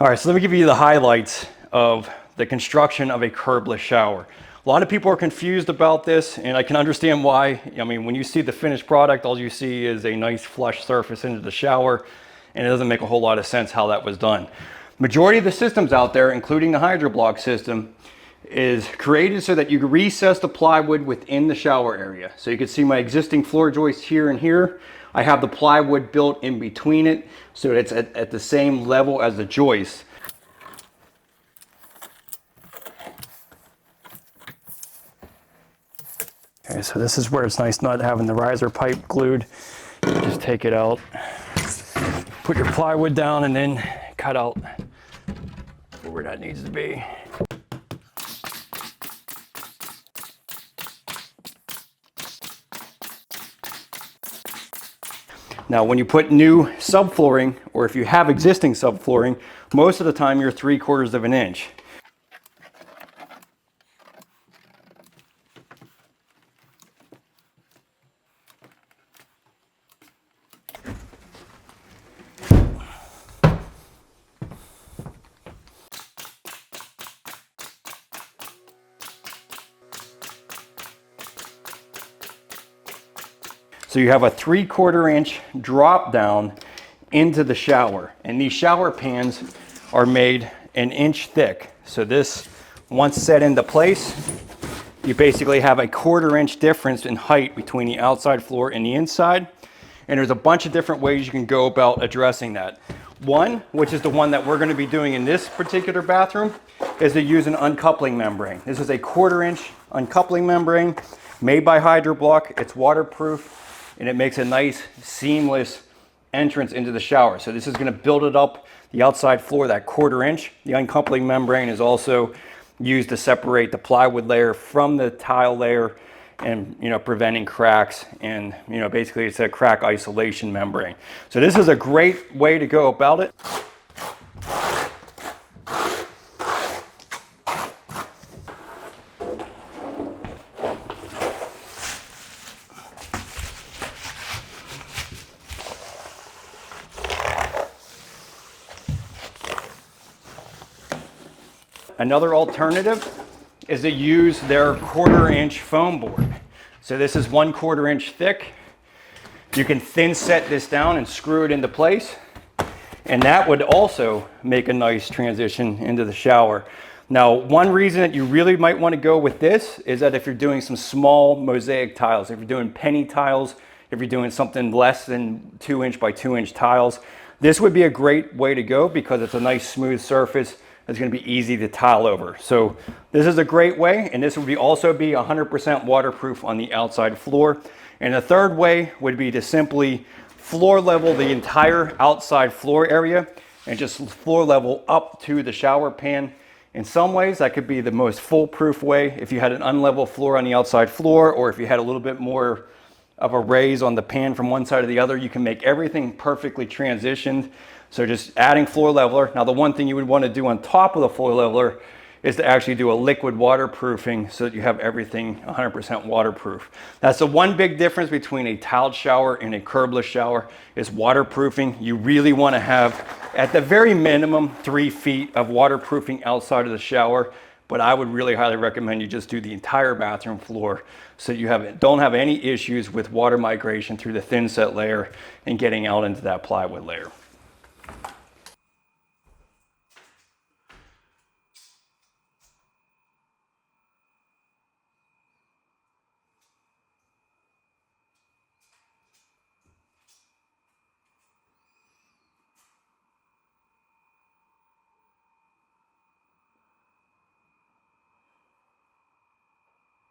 All right, so let me give you the highlights of the construction of a curbless shower. A lot of people are confused about this, and I can understand why. I mean, when you see the finished product, all you see is a nice flush surface into the shower, and it doesn't make a whole lot of sense how that was done. Majority of the systems out there, including the Hydro-Blok system, is created so that you can recess the plywood within the shower area. So you can see my existing floor joist here and here. I have the plywood built in between it so it's at the same level as the joist. Okay, so this is where it's nice not having the riser pipe glued. Just take it out, put your plywood down, and then cut out where that needs to be. Now, when you put new subflooring, or if you have existing subflooring, most of the time you're 3/4 of an inch. So you have a 3/4 inch drop down into the shower, and these shower pans are made an inch thick. So this, once set into place, you basically have a 1/4 inch difference in height between the outside floor and the inside. And there's a bunch of different ways you can go about addressing that. One, which is the one that we're going to be doing in this particular bathroom, is to use an uncoupling membrane. This is a 1/4 inch uncoupling membrane made by HydroBlok. It's waterproof, and it makes a nice seamless entrance into the shower. So this is going to build it up the outside floor that 1/4 inch. The uncoupling membrane is also used to separate the plywood layer from the tile layer, and preventing cracks, and basically it's a crack isolation membrane. So this is a great way to go about it. Another alternative is to use their 1/4 inch foam board. So this is 1/4 inch thick. You can thin set this down and screw it into place, and that would also make a nice transition into the shower. Now, one reason that you really might want to go with this is that if you're doing some small mosaic tiles, if you're doing penny tiles, if you're doing something less than 2 inch by 2 inch tiles, this would be a great way to go because it's a nice smooth surface. It's going to be easy to tile over. So this is a great way, and this would also be 100% waterproof on the outside floor. And the third way would be to simply floor level the entire outside floor area and just floor level up to the shower pan. In some ways, that could be the most foolproof way. If you had an unlevel floor on the outside floor, or if you had a little bit more of a raise on the pan from one side or the other, you can make everything perfectly transitioned. So just adding floor leveler. Now, the one thing you would want to do on top of the floor leveler is to actually do a liquid waterproofing so that you have everything 100% waterproof. That's the one big difference between a tiled shower and a curbless shower is waterproofing. You really want to have, at the very minimum, 3 feet of waterproofing outside of the shower. But I would really highly recommend you just do the entire bathroom floor so you don't have any issues with water migration through the thin set layer and getting out into that plywood layer.